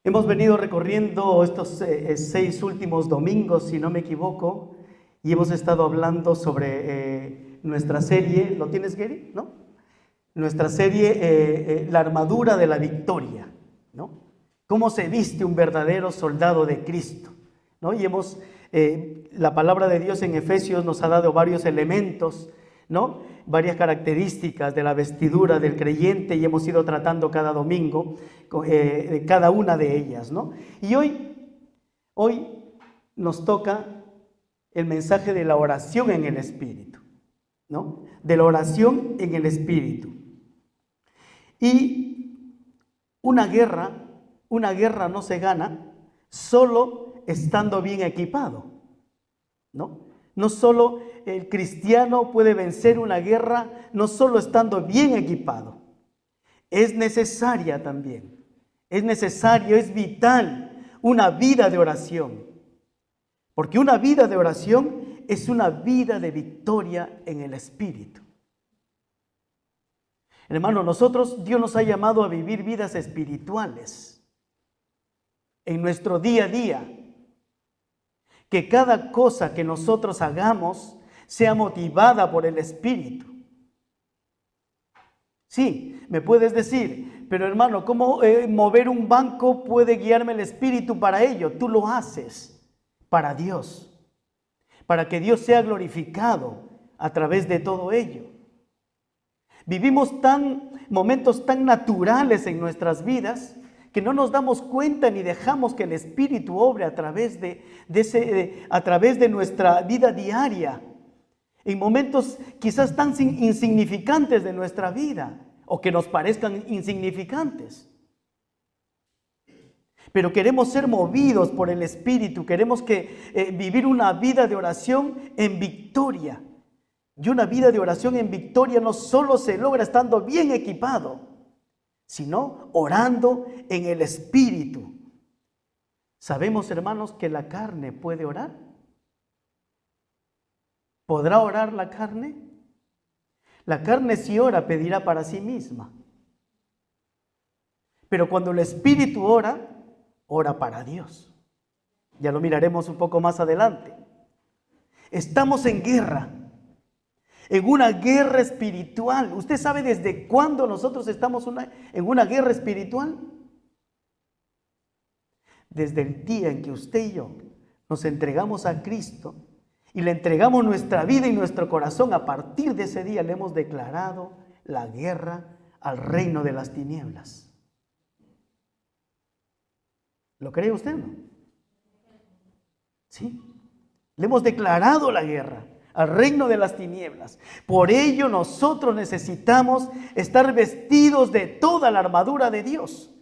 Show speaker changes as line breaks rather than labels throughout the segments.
Hemos venido recorriendo estos 6 últimos domingos, si no me equivoco, y hemos estado hablando sobre nuestra serie. ¿Lo tienes, Gary? ¿No? Nuestra serie, la armadura de la victoria, ¿no? Cómo se viste un verdadero soldado de Cristo, ¿no? Y la palabra de Dios en Efesios nos ha dado varios elementos, ¿no? Varias características de la vestidura del creyente, y hemos ido tratando cada domingo cada una de ellas, ¿no? Y hoy nos toca el mensaje de la oración en el Espíritu, ¿no? De la oración en el Espíritu. Y una guerra no se gana solo estando bien equipado, ¿no? No solo el cristiano puede vencer una guerra no solo estando bien equipado. Es necesaria también, es vital una vida de oración. Porque una vida de oración es una vida de victoria en el Espíritu. Hermano, Dios nos ha llamado a vivir vidas espirituales en nuestro día a día. Que cada cosa que nosotros hagamos sea motivada por el Espíritu. Sí, me puedes decir, pero hermano, ¿cómo mover un banco puede guiarme el Espíritu para ello? Tú lo haces para Dios, para que Dios sea glorificado a través de todo ello. Vivimos momentos tan naturales en nuestras vidas que no nos damos cuenta ni dejamos que el Espíritu obre a través de nuestra vida diaria, en momentos quizás tan insignificantes de nuestra vida, o que nos parezcan insignificantes. Pero queremos ser movidos por el Espíritu, queremos vivir una vida de oración en victoria. Y una vida de oración en victoria no solo se logra estando bien equipado, sino orando en el Espíritu. ¿Sabemos, hermanos, que la carne puede orar? ¿Podrá orar la carne? La carne, si ora, pedirá para sí misma. Pero cuando el Espíritu ora para Dios. Ya lo miraremos un poco más adelante. Estamos en guerra. En una guerra espiritual. ¿Usted sabe desde cuándo nosotros estamos en una guerra espiritual? Desde el día en que usted y yo nos entregamos a Cristo y le entregamos nuestra vida y nuestro corazón. A partir de ese día le hemos declarado la guerra al reino de las tinieblas. ¿Lo cree usted, no? Sí. Le hemos declarado la guerra al reino de las tinieblas. Por ello nosotros necesitamos estar vestidos de toda la armadura de Dios.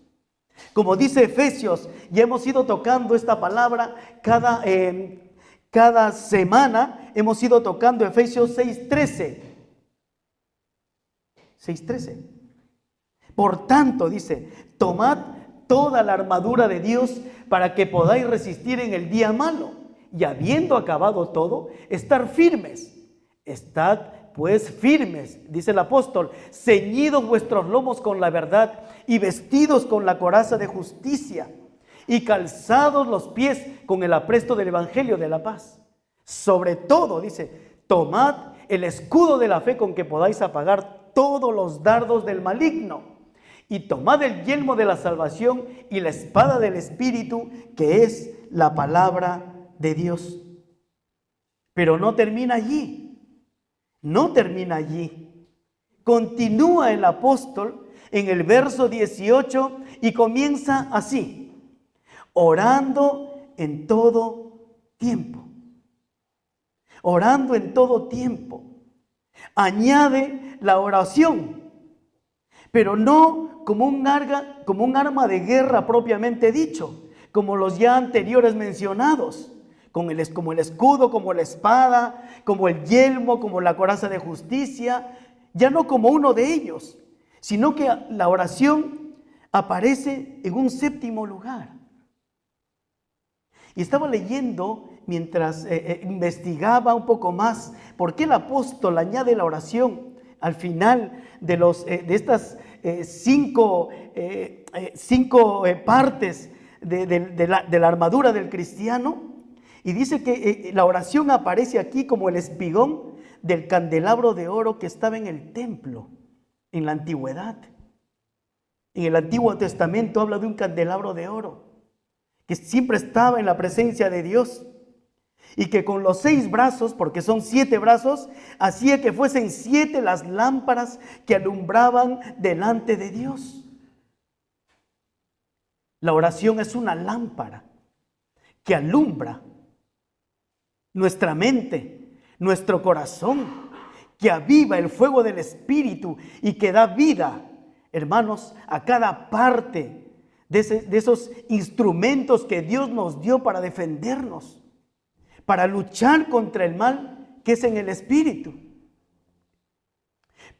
Como dice Efesios, ya hemos ido tocando esta palabra cada semana, hemos ido tocando Efesios 6:13. 6:13. Por tanto, dice, tomad toda la armadura de Dios para que podáis resistir en el día malo. Y habiendo acabado todo, estar firmes. Estad pues firmes, dice el apóstol, ceñidos vuestros lomos con la verdad y vestidos con la coraza de justicia y calzados los pies con el apresto del evangelio de la paz. Sobre todo, dice, tomad el escudo de la fe con que podáis apagar todos los dardos del maligno. Y tomad el yelmo de la salvación y la espada del Espíritu, que es la palabra de Dios. Pero no termina allí. No termina allí. Continúa el apóstol en el verso 18 y comienza así: orando en todo tiempo. Orando en todo tiempo. Añade la oración, pero no como un arma de guerra propiamente dicho, como los ya anteriores mencionados, como el escudo, como la espada, como el yelmo, como la coraza de justicia, ya no como uno de ellos, sino que la oración aparece en un séptimo lugar. Y estaba leyendo mientras investigaba un poco más por qué el apóstol añade la oración al final de estas cinco partes de la armadura del cristiano. Y dice que la oración aparece aquí como el espigón del candelabro de oro que estaba en el templo en la antigüedad. En el Antiguo Testamento habla de un candelabro de oro que siempre estaba en la presencia de Dios y que con los 6 brazos, porque son 7 brazos, hacía que fuesen 7 las lámparas que alumbraban delante de Dios. La oración es una lámpara que alumbra nuestra mente, nuestro corazón, que aviva el fuego del Espíritu y que da vida, hermanos, a cada parte de esos instrumentos que Dios nos dio para defendernos, para luchar contra el mal que es en el Espíritu.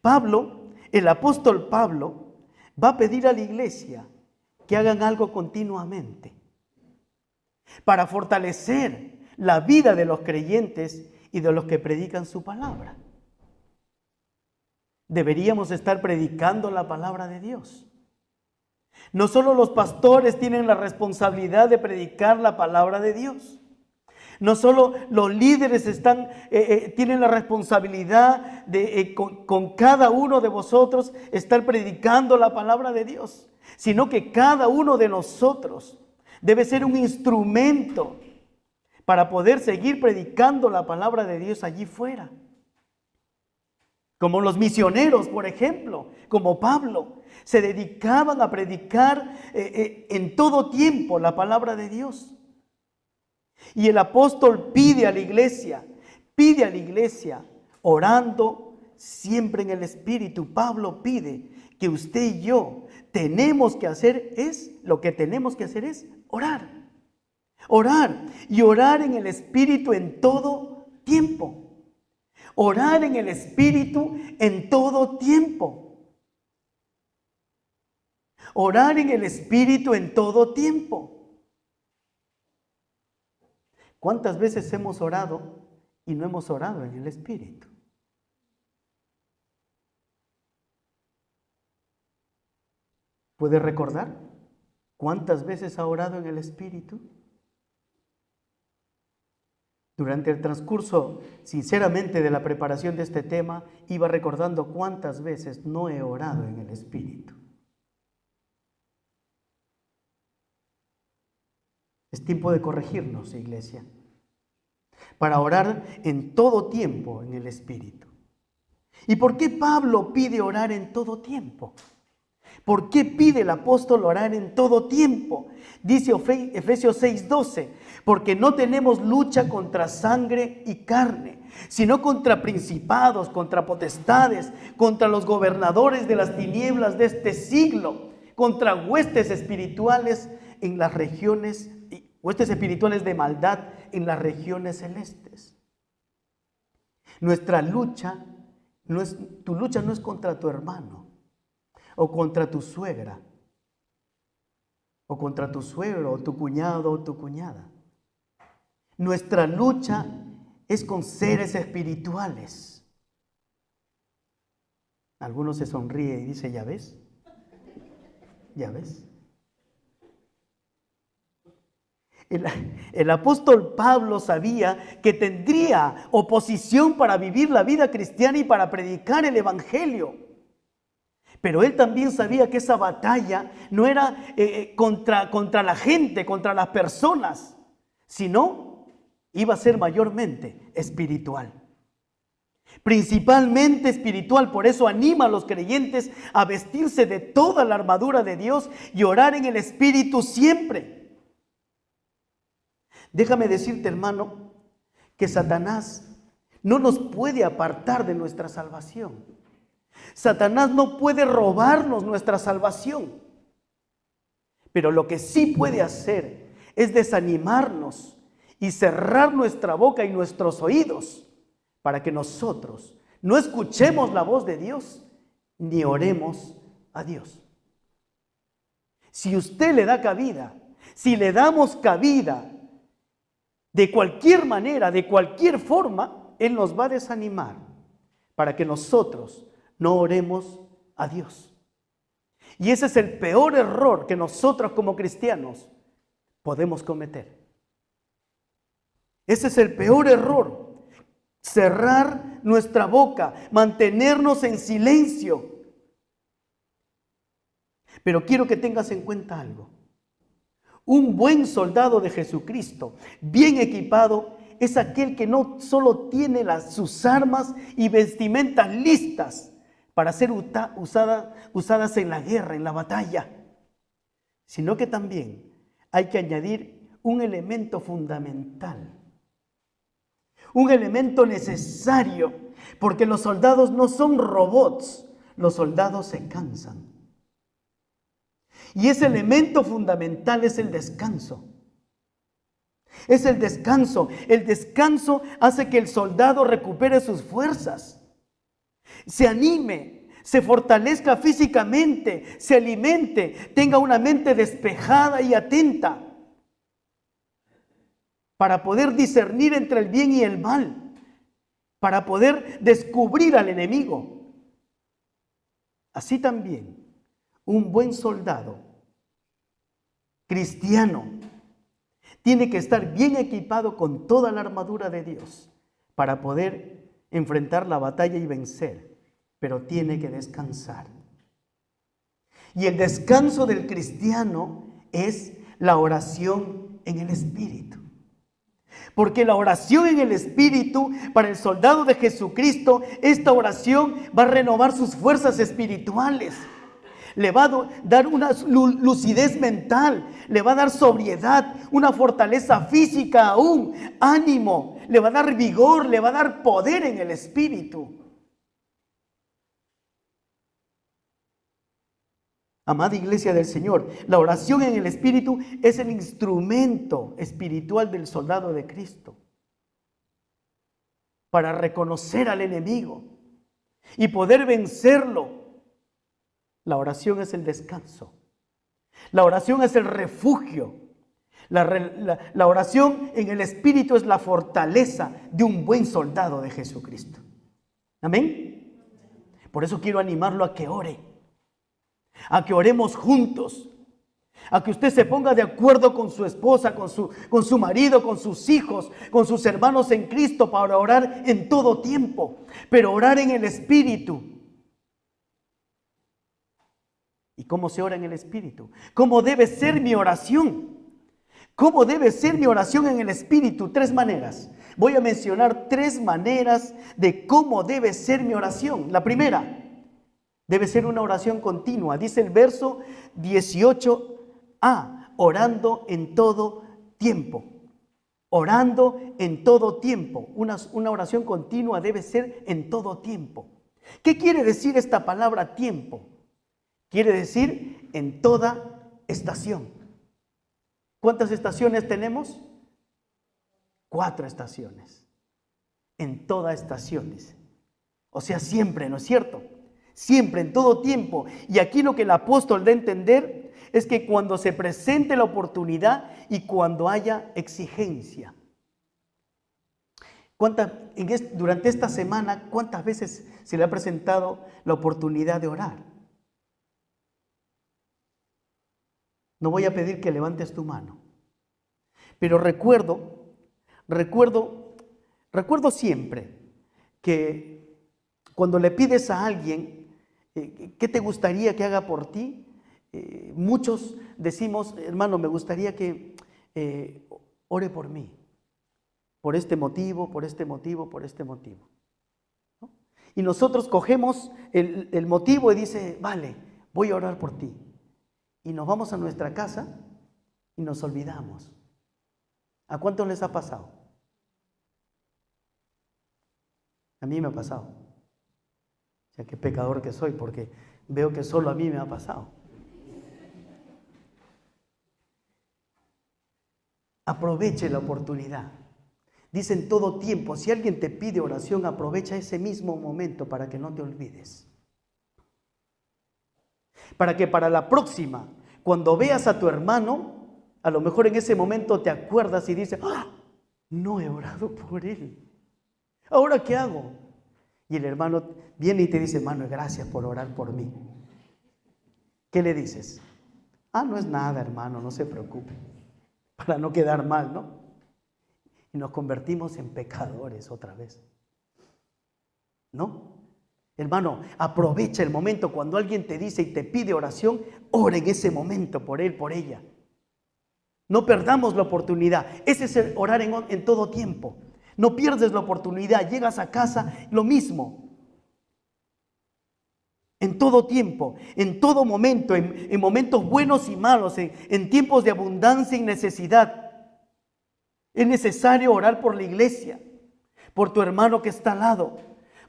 Pablo, el apóstol Pablo, va a pedir a la iglesia que hagan algo continuamente para fortalecer la vida de los creyentes y de los que predican su palabra. Deberíamos estar predicando la palabra de Dios. No solo los pastores tienen la responsabilidad de predicar la palabra de Dios. No solo los líderes tienen la responsabilidad de con cada uno de vosotros estar predicando la palabra de Dios, sino que cada uno de nosotros debe ser un instrumento para poder seguir predicando la palabra de Dios allí fuera. Como los misioneros, por ejemplo, como Pablo, se dedicaban a predicar en todo tiempo la palabra de Dios. Y el apóstol pide a la iglesia, orando siempre en el Espíritu. Pablo pide que usted y yo lo que tenemos que hacer es orar. Orar y orar en el Espíritu en todo tiempo. Orar en el Espíritu en todo tiempo. Orar en el Espíritu en todo tiempo. ¿Cuántas veces hemos orado y no hemos orado en el Espíritu? ¿Puede recordar cuántas veces ha orado en el Espíritu? Durante el transcurso, sinceramente, de la preparación de este tema, iba recordando cuántas veces no he orado en el Espíritu. Es tiempo de corregirnos, iglesia, para orar en todo tiempo en el Espíritu. ¿Y por qué Pablo pide orar en todo tiempo? ¿Por qué pide el apóstol orar en todo tiempo? Dice Efesios 6:12, porque no tenemos lucha contra sangre y carne, sino contra principados, contra potestades, contra los gobernadores de las tinieblas de este siglo, contra huestes espirituales en las regiones, huestes espirituales de maldad en las regiones celestes. Nuestra lucha tu lucha no es contra tu hermano, o contra tu suegra, o contra tu suegro, o tu cuñado, o tu cuñada. Nuestra lucha es con seres espirituales. Algunos se sonríe y dice, ¿ya ves? ¿Ya ves? El apóstol Pablo sabía que tendría oposición para vivir la vida cristiana y para predicar el evangelio. Pero él también sabía que esa batalla no era contra la gente, contra las personas, sino iba a ser mayormente espiritual. Principalmente espiritual. Por eso anima a los creyentes a vestirse de toda la armadura de Dios y orar en el Espíritu siempre. Déjame decirte, hermano, que Satanás no nos puede apartar de nuestra salvación. Satanás no puede robarnos nuestra salvación. Pero lo que sí puede hacer es desanimarnos y cerrar nuestra boca y nuestros oídos para que nosotros no escuchemos la voz de Dios ni oremos a Dios. Si usted le da cabida, si le damos cabida de cualquier manera, de cualquier forma, Él nos va a desanimar para que nosotros no oremos a Dios. Y ese es el peor error que nosotros como cristianos podemos cometer. Ese es el peor error. Cerrar nuestra boca, mantenernos en silencio. Pero quiero que tengas en cuenta algo. Un buen soldado de Jesucristo, bien equipado, es aquel que no solo tiene sus armas y vestimentas listas para ser usadas en la guerra, en la batalla, sino que también hay que añadir un elemento fundamental, un elemento necesario, porque los soldados no son robots, los soldados se cansan. Y ese elemento fundamental es el descanso. Es el descanso. El descanso hace que el soldado recupere sus fuerzas, se anime, se fortalezca físicamente, se alimente, tenga una mente despejada y atenta para poder discernir entre el bien y el mal, para poder descubrir al enemigo. Así también, un buen soldado cristiano tiene que estar bien equipado con toda la armadura de Dios para poder enfrentar la batalla y vencer, pero tiene que descansar. Y el descanso del cristiano es la oración en el Espíritu. Porque la oración en el Espíritu, para el soldado de Jesucristo, esta oración va a renovar sus fuerzas espirituales. Le va a dar una lucidez mental, le va a dar sobriedad, una fortaleza física aún, ánimo, le va a dar vigor, le va a dar poder en el Espíritu. Amada iglesia del Señor, la oración en el Espíritu es el instrumento espiritual del soldado de Cristo para reconocer al enemigo y poder vencerlo. La oración es el descanso. La oración es el refugio. La oración en el Espíritu es la fortaleza de un buen soldado de Jesucristo. Amén. Por eso quiero animarlo a que ore, a que oremos juntos, a que usted se ponga de acuerdo con su esposa, con su marido, con sus hijos, con sus hermanos en Cristo para orar en todo tiempo, pero orar en el Espíritu. ¿Y cómo se ora en el Espíritu? ¿Cómo debe ser mi oración? ¿Cómo debe ser mi oración en el Espíritu? 3 maneras. Voy a mencionar 3 maneras de cómo debe ser mi oración. La primera, debe ser una oración continua. Dice el verso 18a, orando en todo tiempo. Orando en todo tiempo. Una oración continua debe ser en todo tiempo. ¿Qué quiere decir esta palabra tiempo? Quiere decir en toda estación. ¿Cuántas estaciones tenemos? 4 estaciones. En todas estaciones. O sea, siempre, ¿no es cierto? Siempre, en todo tiempo. Y aquí lo que el apóstol da a entender es que cuando se presente la oportunidad y cuando haya exigencia. Durante esta semana, ¿cuántas veces se le ha presentado la oportunidad de orar? No voy a pedir que levantes tu mano, pero recuerdo siempre que cuando le pides a alguien ¿qué te gustaría que haga por ti? Muchos decimos, hermano, me gustaría que ore por mí, por este motivo, por este motivo, por este motivo, ¿no? Y nosotros cogemos el motivo y dice, vale, voy a orar por ti. Y nos vamos a nuestra casa y nos olvidamos. ¿A cuántos les ha pasado? A mí me ha pasado. O sea, qué pecador que soy, porque veo que solo a mí me ha pasado. Aproveche la oportunidad. Dice en todo tiempo, si alguien te pide oración, aprovecha ese mismo momento para que no te olvides. Para que para la próxima, cuando veas a tu hermano, a lo mejor en ese momento te acuerdas y dices, ¡ah! No he orado por él. ¿Ahora qué hago? Y el hermano viene y te dice, hermano, gracias por orar por mí. ¿Qué le dices? Ah, no es nada, hermano, no se preocupe. para no quedar mal, ¿no? Y nos convertimos en pecadores otra vez. ¿No? Hermano, aprovecha el momento cuando alguien te dice y te pide oración, ora en ese momento por él, por ella. No perdamos la oportunidad. Ese es el orar en todo tiempo. No pierdes la oportunidad. Llegas a casa, lo mismo. En todo tiempo, en todo momento, en momentos buenos y malos, en tiempos de abundancia y necesidad. Es necesario orar por la iglesia, por tu hermano que está al lado,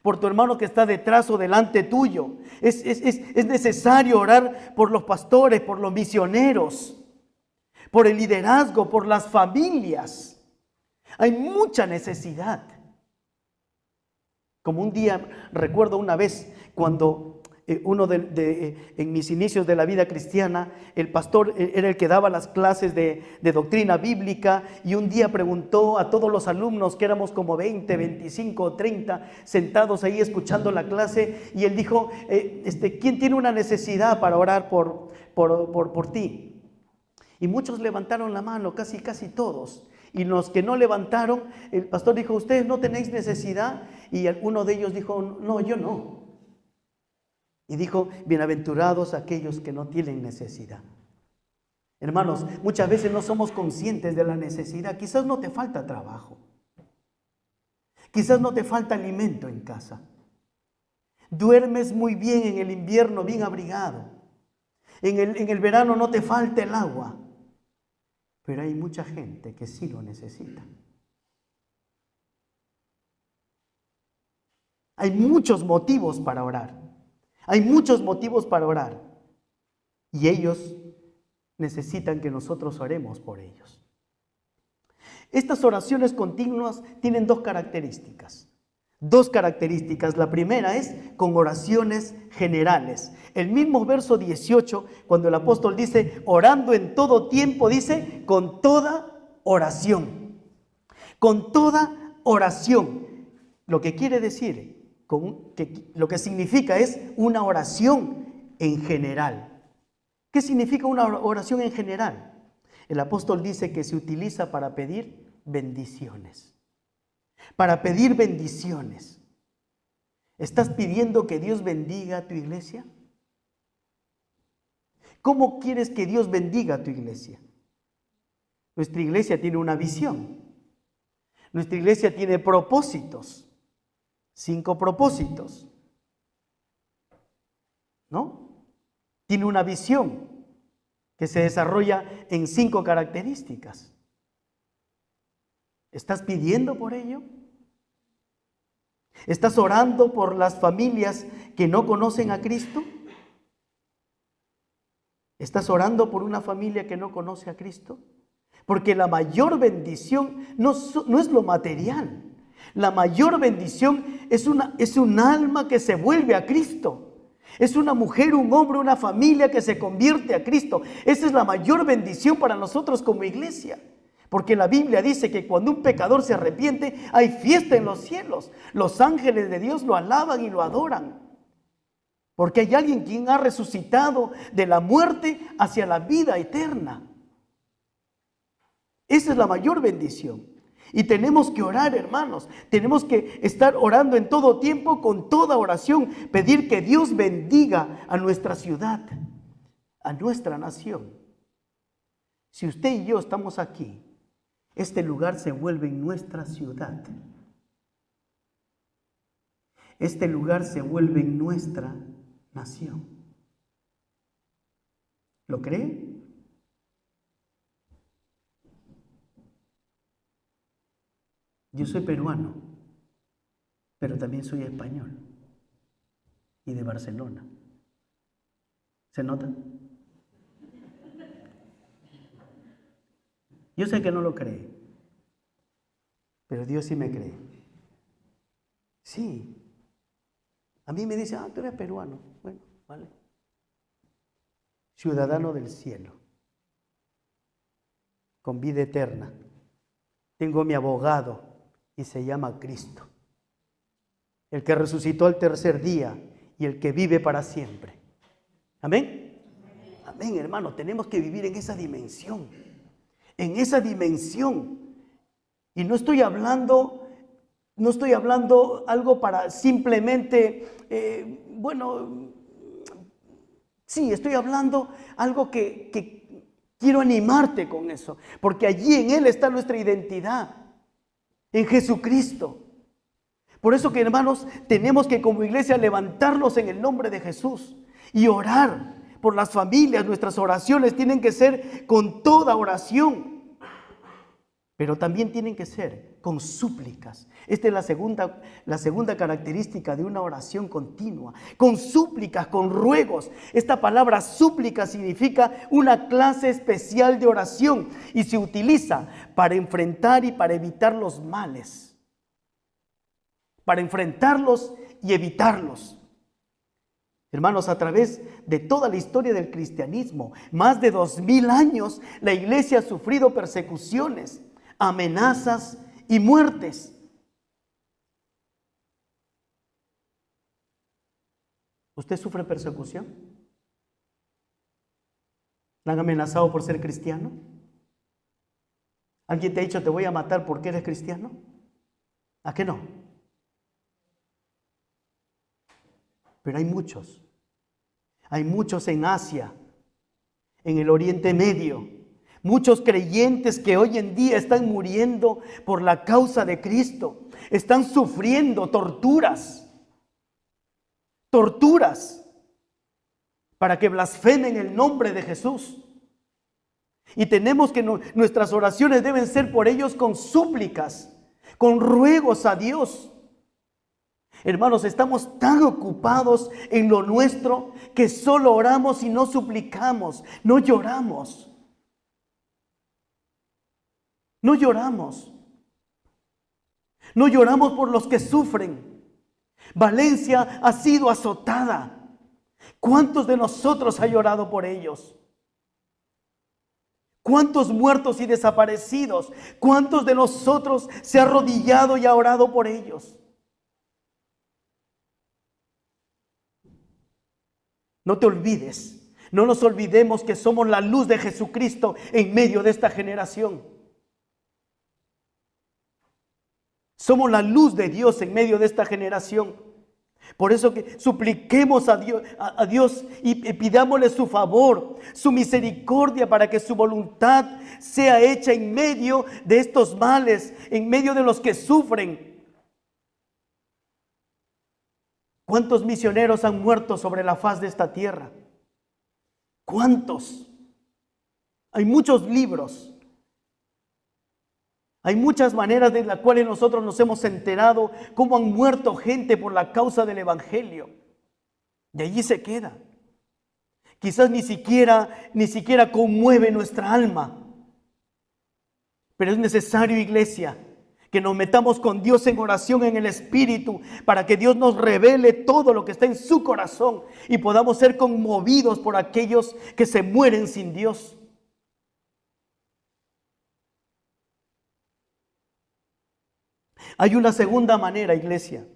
por tu hermano que está detrás o delante tuyo. Es necesario orar por los pastores, por los misioneros, por el liderazgo, por las familias. Hay mucha necesidad. Como un día, recuerdo una vez cuando en mis inicios de la vida cristiana, el pastor era el que daba las clases de doctrina bíblica, y un día preguntó a todos los alumnos, que éramos como 20, 25 o 30, sentados ahí escuchando la clase, y él dijo, ¿quién tiene una necesidad para orar por ti? Y muchos levantaron la mano, casi todos. Y los que no levantaron, el pastor dijo, ¿ustedes no tenéis necesidad? Y uno de ellos dijo, no, yo no. Y dijo, bienaventurados aquellos que no tienen necesidad. Hermanos, muchas veces no somos conscientes de la necesidad. Quizás no te falta trabajo. Quizás no te falta alimento en casa. Duermes muy bien en el invierno, bien abrigado. En el verano no te falta el agua. Pero hay mucha gente que sí lo necesita. Hay muchos motivos para orar. Hay muchos motivos para orar. Y ellos necesitan que nosotros oremos por ellos. Estas oraciones continuas tienen dos características. La primera es con oraciones generales. El mismo verso 18, cuando el apóstol dice, orando en todo tiempo, dice, con toda oración. Con toda oración. Lo que quiere decir, lo que significa es una oración en general. ¿Qué significa una oración en general? El apóstol dice que se utiliza para pedir bendiciones. Para pedir bendiciones. ¿Estás pidiendo que Dios bendiga a tu iglesia? ¿Cómo quieres que Dios bendiga a tu iglesia? Nuestra iglesia tiene una visión. Nuestra iglesia tiene propósitos. 5 propósitos. ¿No? Tiene una visión que se desarrolla en 5 características. ¿Estás pidiendo por ello? ¿Estás orando por las familias que no conocen a Cristo? ¿Estás orando por una familia que no conoce a Cristo? Porque la mayor bendición no es lo material. La mayor bendición es un alma que se vuelve a Cristo. Es una mujer, un hombre, una familia que se convierte a Cristo. Esa es la mayor bendición para nosotros como iglesia. Porque la Biblia dice que cuando un pecador se arrepiente, hay fiesta en los cielos. Los ángeles de Dios lo alaban y lo adoran. Porque hay alguien quien ha resucitado de la muerte hacia la vida eterna. Esa es la mayor bendición. Y tenemos que orar, hermanos. Tenemos que estar orando en todo tiempo, con toda oración. Pedir que Dios bendiga a nuestra ciudad, a nuestra nación. Si usted y yo estamos aquí, este lugar se vuelve nuestra ciudad. Este lugar se vuelve nuestra nación. ¿Lo cree? Yo soy peruano, pero también soy español y de Barcelona. ¿Se nota? Yo sé que no lo cree, pero Dios sí me cree. Sí. A mí me dice, tú eres peruano. Bueno, vale. Ciudadano del cielo, con vida eterna. Tengo mi abogado y se llama Cristo, el que resucitó al tercer día y el que vive para siempre. ¿Amén? Amén, hermano. Tenemos que vivir en esa dimensión. en esa dimensión. Y no estoy hablando algo para simplemente, sí, estoy hablando algo que quiero animarte con eso, porque allí en Él está nuestra identidad, en Jesucristo. Por eso que, hermanos, tenemos que como iglesia levantarnos en el nombre de Jesús y orar por las familias. Nuestras oraciones tienen que ser con toda oración, pero también tienen que ser con súplicas. Esta es la segunda característica de una oración continua, con súplicas, con ruegos. Esta palabra súplica significa una clase especial de oración y se utiliza para enfrentar y para evitar los males, para enfrentarlos y evitarlos. Hermanos, a través de toda la historia del cristianismo, más de 2000 años, la iglesia ha sufrido persecuciones, amenazas y muertes. ¿Usted sufre persecución? ¿Le han amenazado por ser cristiano? ¿Alguien te ha dicho te voy a matar porque eres cristiano? ¿A qué no? Pero hay muchos en Asia, en el Oriente Medio, muchos creyentes que hoy en día están muriendo por la causa de Cristo, están sufriendo torturas para que blasfemen el nombre de Jesús. Y tenemos que nuestras oraciones deben ser por ellos con súplicas, con ruegos a Dios. Hermanos, estamos tan ocupados en lo nuestro que solo oramos y no suplicamos, no lloramos. No lloramos. No lloramos por los que sufren. Valencia ha sido azotada. ¿Cuántos de nosotros ha llorado por ellos? ¿Cuántos muertos y desaparecidos? ¿Cuántos de nosotros se ha arrodillado y ha orado por ellos? No te olvides, no nos olvidemos que somos la luz de Jesucristo en medio de esta generación. Somos la luz de Dios en medio de esta generación. Por eso que supliquemos a Dios y pidámosle su favor, su misericordia para que su voluntad sea hecha en medio de estos males, en medio de los que sufren. ¿Cuántos misioneros han muerto sobre la faz de esta tierra? ¿Cuántos? Hay muchos libros. Hay muchas maneras de las cuales nosotros nos hemos enterado cómo han muerto gente por la causa del evangelio. Y allí se queda. Quizás ni siquiera conmueve nuestra alma. Pero es necesario, iglesia, que nos metamos con Dios en oración en el Espíritu para que Dios nos revele todo lo que está en su corazón y podamos ser conmovidos por aquellos que se mueren sin Dios. Hay una segunda manera, iglesia,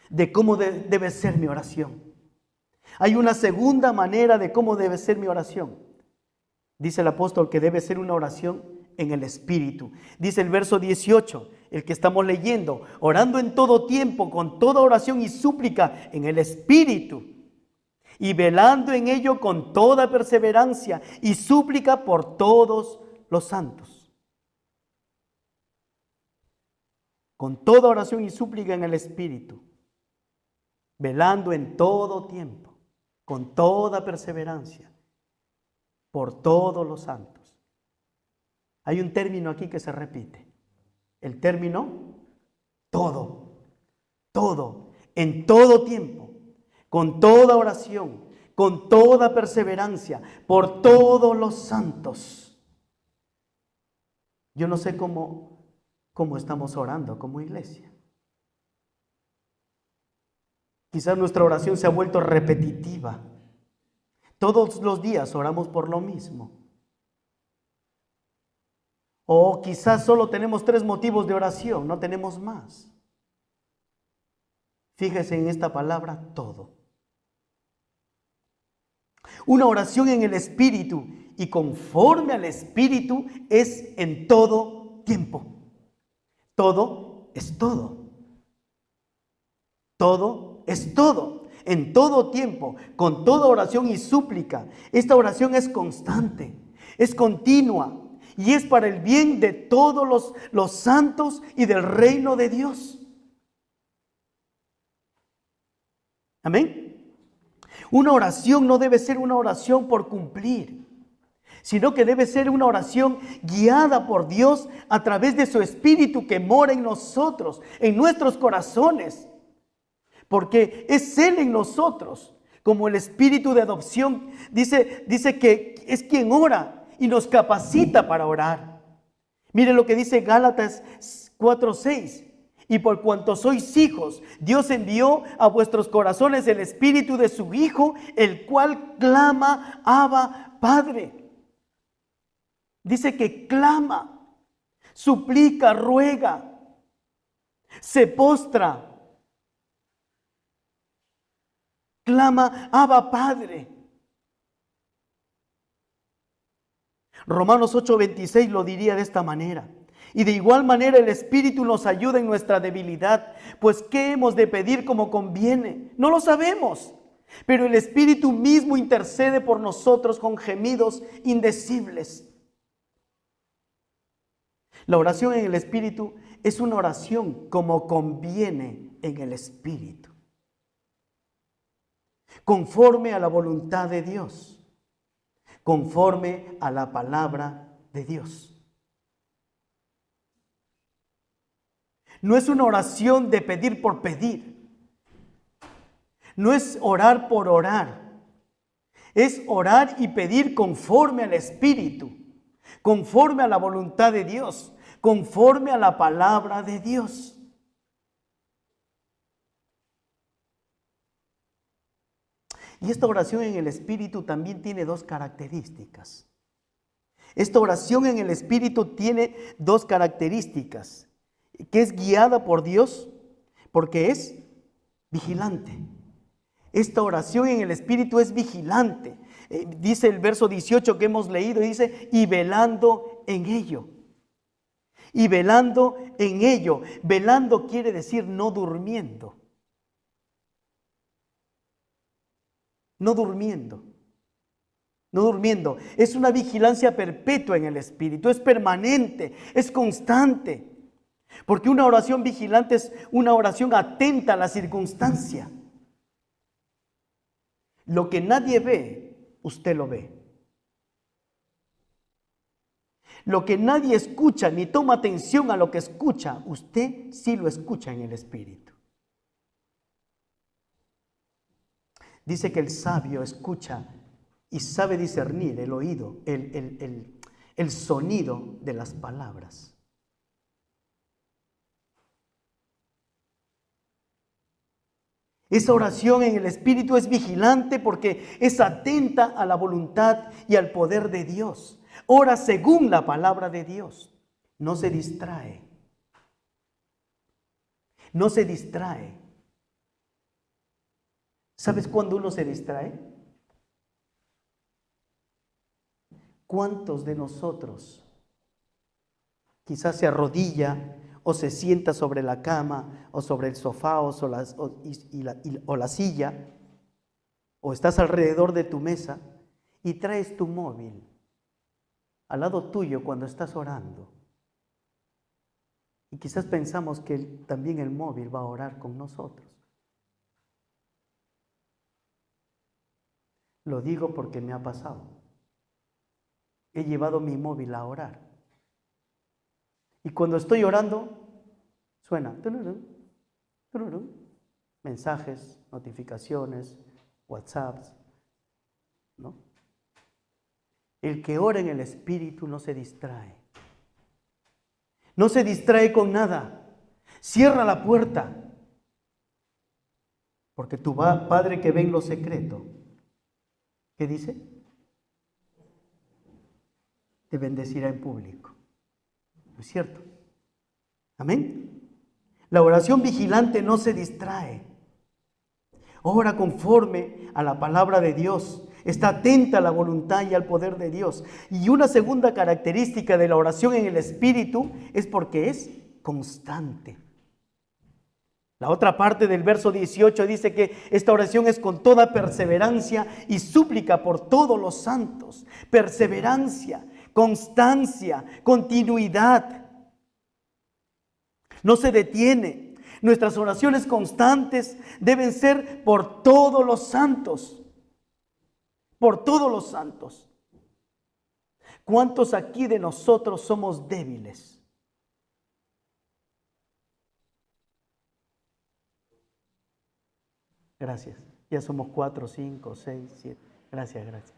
de cómo debe ser mi oración. Hay una segunda manera de cómo debe ser mi oración. Dice el apóstol que debe ser una oración en el Espíritu. Dice el verso 18, el que estamos leyendo, orando en todo tiempo, con toda oración y súplica en el Espíritu, y velando en ello con toda perseverancia y súplica por todos los santos. Con toda oración y súplica en el Espíritu, velando en todo tiempo, con toda perseverancia, por todos los santos. Hay un término aquí que se repite. El término todo, en todo tiempo, con toda oración, con toda perseverancia, por todos los santos. Yo no sé cómo estamos orando como iglesia. Quizás nuestra oración se ha vuelto repetitiva. Todos los días oramos por lo mismo. O quizás solo tenemos 3 motivos de oración, no tenemos más. Fíjese en esta palabra, todo. Una oración en el Espíritu y conforme al Espíritu es en todo tiempo. Todo es todo. Todo es todo. En todo tiempo, con toda oración y súplica. Esta oración es constante, es continua y es para el bien de todos los santos y del reino de Dios. Amén. Una oración no debe ser una oración por cumplir, sino que debe ser una oración guiada por Dios a través de su Espíritu que mora en nosotros, en nuestros corazones, porque es Él en nosotros, como el Espíritu de adopción dice que es quien ora y nos capacita para orar. Mire lo que dice Gálatas 4:6. Y por cuanto sois hijos, Dios envió a vuestros corazones el Espíritu de su Hijo, el cual clama, Abba, Padre. Dice que clama, suplica, ruega, se postra, clama, Abba, Padre. Romanos 8:26 lo diría de esta manera. Y de igual manera el Espíritu nos ayuda en nuestra debilidad, pues ¿qué hemos de pedir como conviene? No lo sabemos, pero el Espíritu mismo intercede por nosotros con gemidos indecibles. La oración en el Espíritu es una oración como conviene en el Espíritu, conforme a la voluntad de Dios, conforme a la palabra de Dios. No es una oración de pedir por pedir. No es orar por orar. Es orar y pedir conforme al Espíritu, conforme a la voluntad de Dios, conforme a la palabra de Dios. Y esta oración en el Espíritu también tiene dos características. Esta oración en el Espíritu tiene dos características. Que es guiada por Dios porque es vigilante. Esta oración en el Espíritu es vigilante. Dice el verso 18 que hemos leído, dice, y velando en ello. Y velando en ello. Velando quiere decir no durmiendo. No durmiendo. No durmiendo. Es una vigilancia perpetua en el Espíritu. Es permanente, es constante. Porque una oración vigilante es una oración atenta a la circunstancia. Lo que nadie ve, usted lo ve. Lo que nadie escucha ni toma atención a lo que escucha, usted sí lo escucha en el Espíritu. Dice que el sabio escucha y sabe discernir el oído, el sonido de las palabras. Esa oración en el Espíritu es vigilante porque es atenta a la voluntad y al poder de Dios. Ora según la palabra de Dios. No se distrae. No se distrae. ¿Sabes cuándo uno se distrae? ¿Cuántos de nosotros quizás se arrodilla o se sienta sobre la cama o sobre el sofá o la silla, o estás alrededor de tu mesa y traes tu móvil al lado tuyo cuando estás orando? Y quizás pensamos que también el móvil va a orar con nosotros. Lo digo porque me ha pasado. He llevado mi móvil a orar. Y cuando estoy orando, suena mensajes, notificaciones, WhatsApps, ¿no? El que ora en el Espíritu no se distrae. No se distrae con nada. Cierra la puerta. Porque tu Padre que ve en lo secreto, ¿qué dice? Te bendecirá en público. ¿No es cierto? Amén. La oración vigilante no se distrae. Ora conforme a la palabra de Dios. Está atenta a la voluntad y al poder de Dios. Y una segunda característica de la oración en el Espíritu es porque es constante. La otra parte del verso 18 dice que esta oración es con toda perseverancia y súplica por todos los santos. Perseverancia, constancia, continuidad. No se detiene. Nuestras oraciones constantes deben ser por todos los santos. Por todos los santos. ¿Cuántos aquí de nosotros somos débiles? Gracias. Ya somos 4, 5, 6, 7. Gracias, gracias.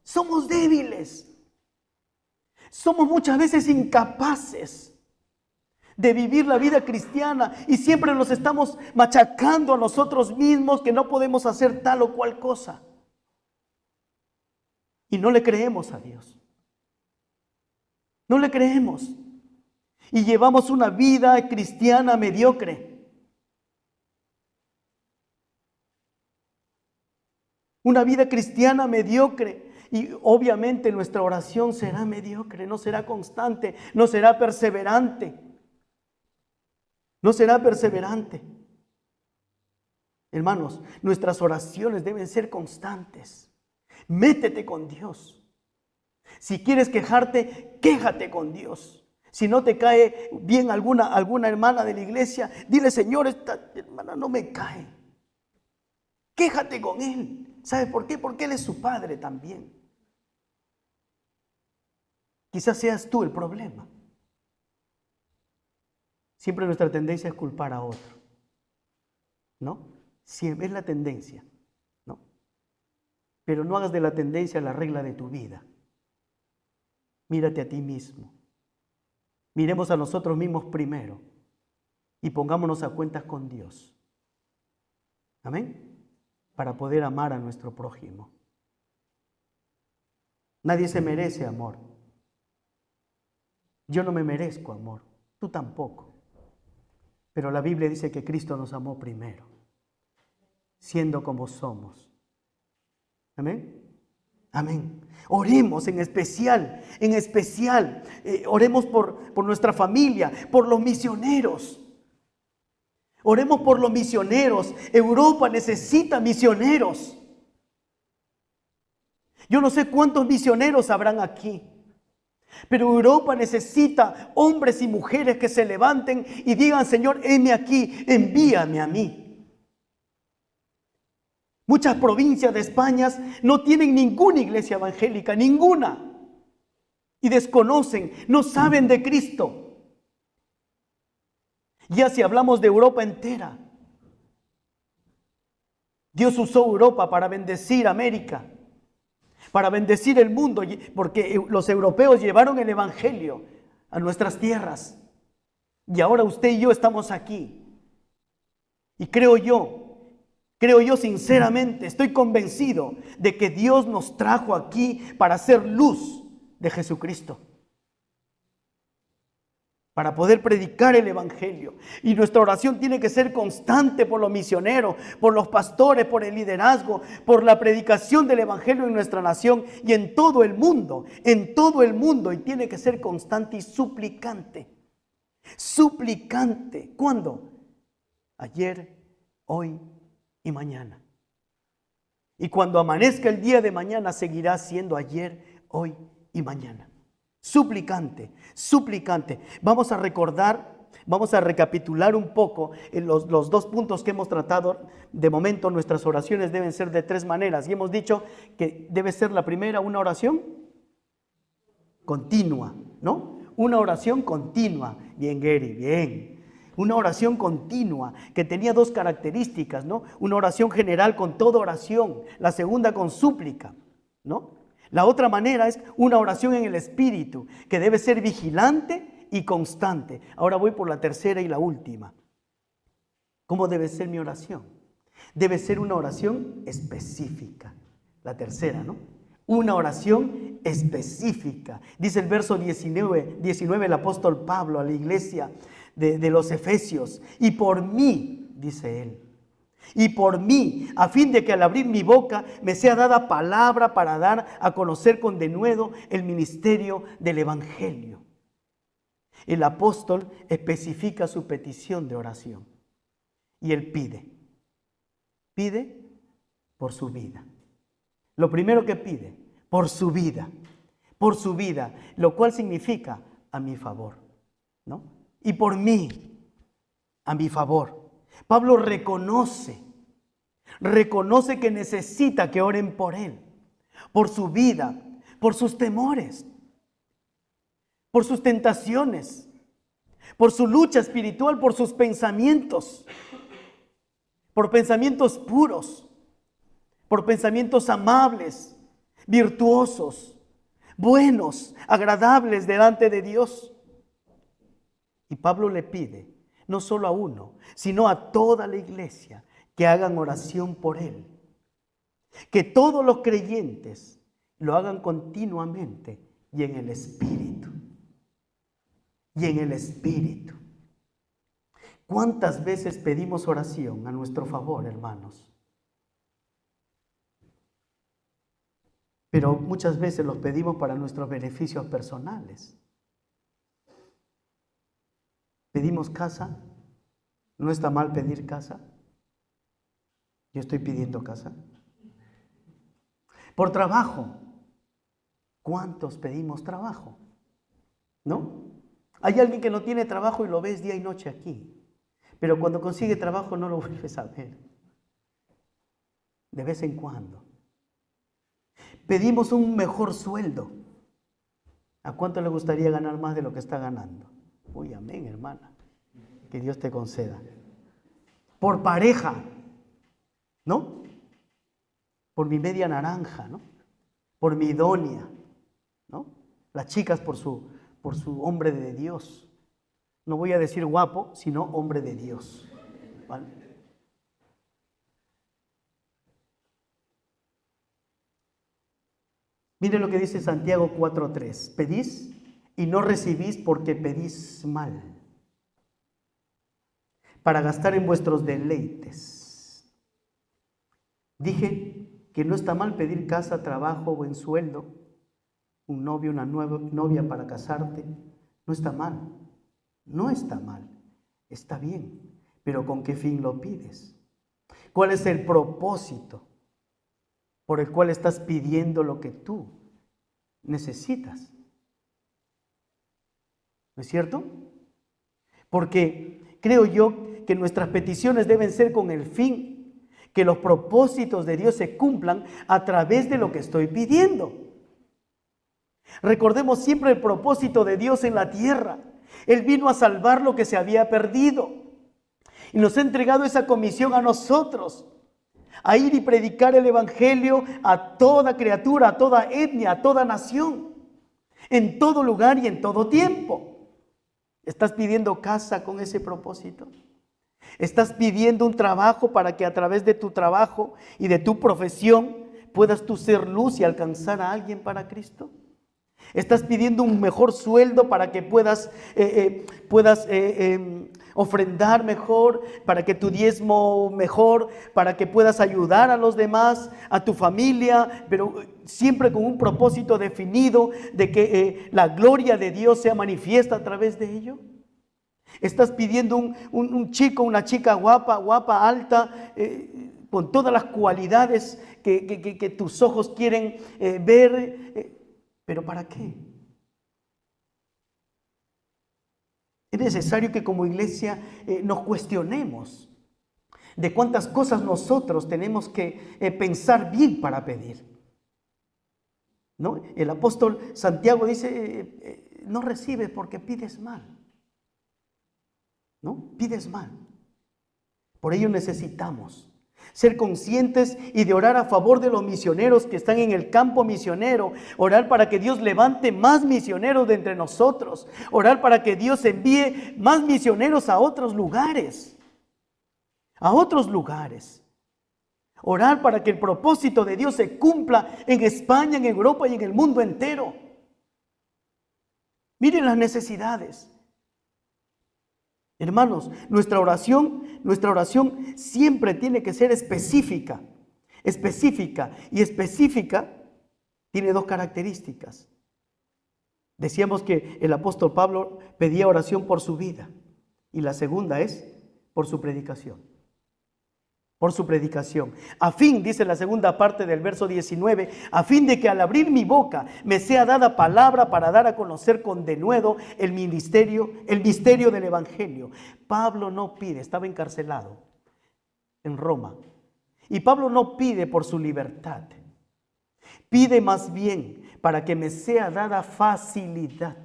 Somos débiles. Somos muchas veces incapaces de vivir la vida cristiana y siempre nos estamos machacando a nosotros mismos que no podemos hacer tal o cual cosa. Y no le creemos a Dios. No le creemos. Y llevamos una vida cristiana mediocre. Una vida cristiana mediocre. Y obviamente nuestra oración será mediocre, no será constante, no será perseverante. No será perseverante. Hermanos, nuestras oraciones deben ser constantes. Métete con Dios. Si quieres quejarte, quéjate con Dios. Si no te cae bien alguna hermana de la iglesia, dile: Señor, esta hermana no me cae. Quéjate con Él. ¿Sabe por qué? Porque Él es su Padre también. Quizás seas tú el problema. Siempre nuestra tendencia es culpar a otro, ¿no? Siempre es la tendencia, ¿no? Pero no hagas de la tendencia la regla de tu vida. Mírate a ti mismo. Miremos a nosotros mismos primero y pongámonos a cuentas con Dios. Amén. Para poder amar a nuestro prójimo. Nadie se merece amor. Yo no me merezco amor, tú tampoco. Pero la Biblia dice que Cristo nos amó primero, siendo como somos. Amén. Amén. Oremos en especial, oremos por nuestra familia, por los misioneros. Oremos por los misioneros. Europa necesita misioneros. Yo no sé cuántos misioneros habrán aquí, pero Europa necesita hombres y mujeres que se levanten y digan: Señor, heme aquí, envíame a mí. Muchas provincias de España no tienen ninguna iglesia evangélica, ninguna. Y desconocen, no saben de Cristo. Ya si hablamos de Europa entera, Dios usó Europa para bendecir América, para bendecir el mundo, porque los europeos llevaron el evangelio a nuestras tierras. Y ahora usted y yo estamos aquí. Y creo yo sinceramente, estoy convencido de que Dios nos trajo aquí para hacer luz de Jesucristo. Para poder predicar el evangelio. Y nuestra oración tiene que ser constante por los misioneros, por los pastores, por el liderazgo, por la predicación del evangelio en nuestra nación y en todo el mundo, y tiene que ser constante y suplicante. Suplicante. ¿Cuándo? Ayer, hoy y mañana. Y cuando amanezca el día de mañana seguirá siendo ayer, hoy y mañana. Suplicante, suplicante. Vamos a recapitular un poco los 2 puntos que hemos tratado. De momento nuestras oraciones deben ser de 3 maneras. Y hemos dicho que debe ser la primera una oración continua, ¿no? Una oración continua. Bien, Gary, bien. Una oración continua que tenía 2 características, ¿no? Una oración general con toda oración. La segunda con súplica, ¿no? La otra manera es una oración en el Espíritu, que debe ser vigilante y constante. Ahora voy por la tercera y la última. ¿Cómo debe ser mi oración? Debe ser una oración específica. La tercera, ¿no? Una oración específica. Dice el verso 19 el apóstol Pablo a la iglesia de los Efesios: y por mí, dice él, Y por mí, a fin de que al abrir mi boca me sea dada palabra para dar a conocer con denuedo el ministerio del Evangelio. El apóstol especifica su petición de oración. Y él pide por su vida. Lo primero que pide, por su vida, lo cual significa a mi favor, ¿no? Y por mí, a mi favor. Pablo reconoce que necesita que oren por él, por su vida, por sus temores, por sus tentaciones, por su lucha espiritual, por sus pensamientos, por pensamientos puros, por pensamientos amables, virtuosos, buenos, agradables delante de Dios. Y Pablo le pide, no solo a uno, sino a toda la iglesia, que hagan oración por él. Que todos los creyentes lo hagan continuamente y en el Espíritu. Y en el Espíritu. ¿Cuántas veces pedimos oración a nuestro favor, hermanos? Pero muchas veces los pedimos para nuestros beneficios personales. ¿Pedimos casa? ¿No está mal pedir casa? Yo estoy pidiendo casa. Por trabajo. ¿Cuántos pedimos trabajo? ¿No? Hay alguien que no tiene trabajo y lo ves día y noche aquí. Pero cuando consigue trabajo no lo vuelves a ver. De vez en cuando. Pedimos un mejor sueldo. ¿A cuánto le gustaría ganar más de lo que está ganando? Uy, amén, hermana. Que Dios te conceda. Por pareja, ¿no? Por mi media naranja, ¿no? Por mi idónea, ¿no? Las chicas por su hombre de Dios. No voy a decir guapo, sino hombre de Dios. ¿Vale? Mire lo que dice Santiago 4:3. Pedís y no recibís porque pedís mal, para gastar en vuestros deleites. Dije que no está mal pedir casa, trabajo, buen sueldo, un novio, una nueva novia para casarte. No está mal. No está mal, está bien, pero ¿con qué fin lo pides? ¿Cuál es el propósito por el cual estás pidiendo lo que tú necesitas? ¿No es cierto? Porque creo yo que nuestras peticiones deben ser con el fin que los propósitos de Dios se cumplan a través de lo que estoy pidiendo. Recordemos siempre el propósito de Dios en la tierra. Él vino a salvar lo que se había perdido. Y nos ha entregado esa comisión a nosotros. A ir y predicar el Evangelio a toda criatura, a toda etnia, a toda nación. En todo lugar y en todo tiempo. ¿Estás pidiendo casa con ese propósito? ¿Estás pidiendo un trabajo para que a través de tu trabajo y de tu profesión puedas tú ser luz y alcanzar a alguien para Cristo? ¿Estás pidiendo un mejor sueldo para que puedas ofrendar mejor, para que tu diezmo mejor, para que puedas ayudar a los demás, a tu familia, pero siempre con un propósito definido de que la gloria de Dios sea manifiesta a través de ello? ¿Estás pidiendo un chico, una chica guapa, alta, con todas las cualidades que tus ojos quieren ver? ¿Pero para qué? Es necesario que como iglesia nos cuestionemos de cuántas cosas nosotros tenemos que pensar bien para pedir. ¿No? El apóstol Santiago dice, no recibes porque pides mal. ¿No? Pides mal. Por ello necesitamos ser conscientes y de orar a favor de los misioneros que están en el campo misionero. Orar para que Dios levante más misioneros de entre nosotros. Orar para que Dios envíe más misioneros a otros lugares. A otros lugares. Orar para que el propósito de Dios se cumpla en España, en Europa y en el mundo entero. Miren las necesidades. Hermanos, nuestra oración siempre tiene que ser específica. Específica. Y específica tiene dos características. Decíamos que el apóstol Pablo pedía oración por su vida. Y la segunda es por su predicación. Por su predicación. A fin, dice la segunda parte del verso 19, a fin de que al abrir mi boca me sea dada palabra para dar a conocer con denuedo el misterio del evangelio. Pablo no pide, estaba encarcelado en Roma. Y Pablo no pide por su libertad. Pide más bien para que me sea dada facilidad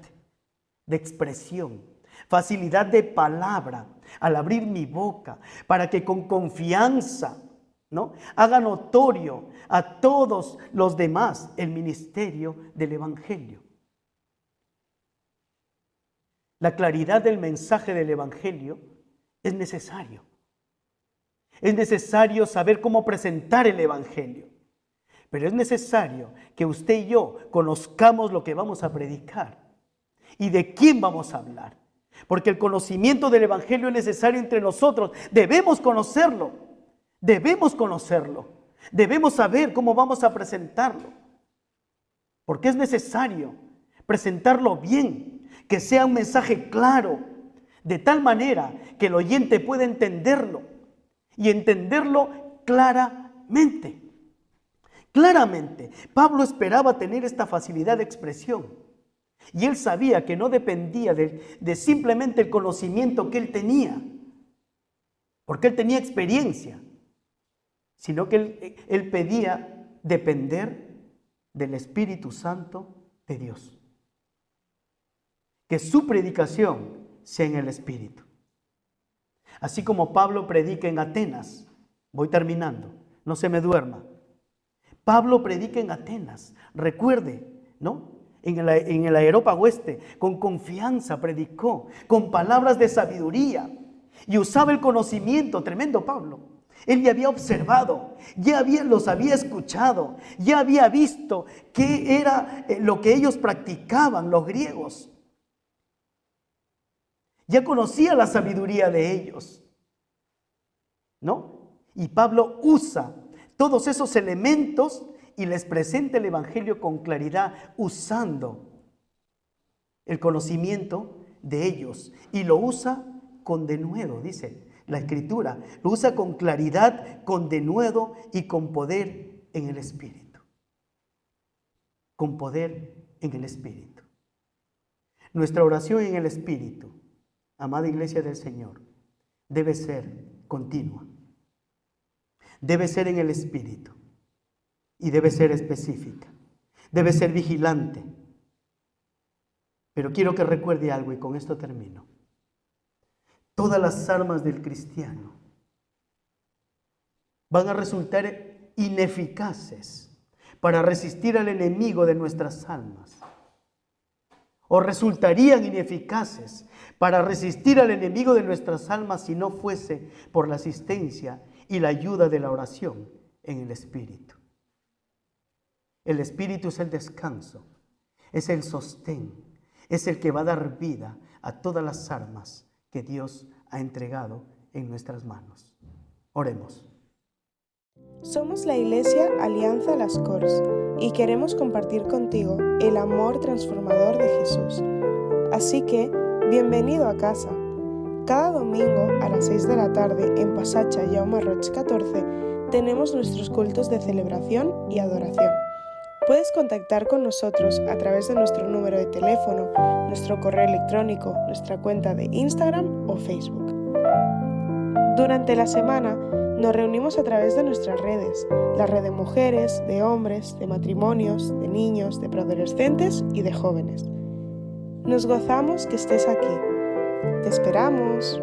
de expresión, facilidad de palabra al abrir mi boca, para que con confianza, ¿no?, haga notorio a todos los demás el ministerio del evangelio. La claridad del mensaje del evangelio es necesario. Es necesario saber cómo presentar el evangelio. Pero es necesario que usted y yo conozcamos lo que vamos a predicar y de quién vamos a hablar. Porque el conocimiento del evangelio es necesario entre nosotros. Debemos conocerlo. Debemos conocerlo. Debemos saber cómo vamos a presentarlo. Porque es necesario presentarlo bien, que sea un mensaje claro, de tal manera que el oyente pueda entenderlo y entenderlo claramente. Claramente, Pablo esperaba tener esta facilidad de expresión. Y él sabía que no dependía de simplemente el conocimiento que él tenía, porque él tenía experiencia, sino que él pedía depender del Espíritu Santo de Dios. Que su predicación sea en el Espíritu. Así como Pablo predica en Atenas, voy terminando, no se me duerma. Pablo predica en Atenas, recuerde, ¿no? En el Areópago este, con confianza predicó, con palabras de sabiduría, y usaba el conocimiento, tremendo Pablo. Él ya había observado, los había escuchado, ya había visto qué era lo que ellos practicaban, los griegos. Ya conocía la sabiduría de ellos, ¿no? Y Pablo usa todos esos elementos y les presenta el evangelio con claridad, usando el conocimiento de ellos. Y lo usa con denuedo, dice la Escritura. Lo usa con claridad, con denuedo y con poder en el Espíritu. Con poder en el Espíritu. Nuestra oración en el Espíritu, amada Iglesia del Señor, debe ser continua. Debe ser en el Espíritu. Y debe ser específica, debe ser vigilante. Pero quiero que recuerde algo y con esto termino. Todas las armas del cristiano van a resultar ineficaces para resistir al enemigo de nuestras almas. O resultarían ineficaces para resistir al enemigo de nuestras almas si no fuese por la asistencia y la ayuda de la oración en el Espíritu. El Espíritu es el descanso, es el sostén, es el que va a dar vida a todas las armas que Dios ha entregado en nuestras manos. Oremos.
Somos la Iglesia Alianza Las Corts y queremos compartir contigo el amor transformador de Jesús. Así que, bienvenido a casa. Cada domingo a las 6 de la tarde en Passatge Jaume Roig 14 tenemos nuestros cultos de celebración y adoración. Puedes contactar con nosotros a través de nuestro número de teléfono, nuestro correo electrónico, nuestra cuenta de Instagram o Facebook. Durante la semana nos reunimos a través de nuestras redes, la red de mujeres, de hombres, de matrimonios, de niños, de preadolescentes y de jóvenes. Nos gozamos que estés aquí. ¡Te esperamos!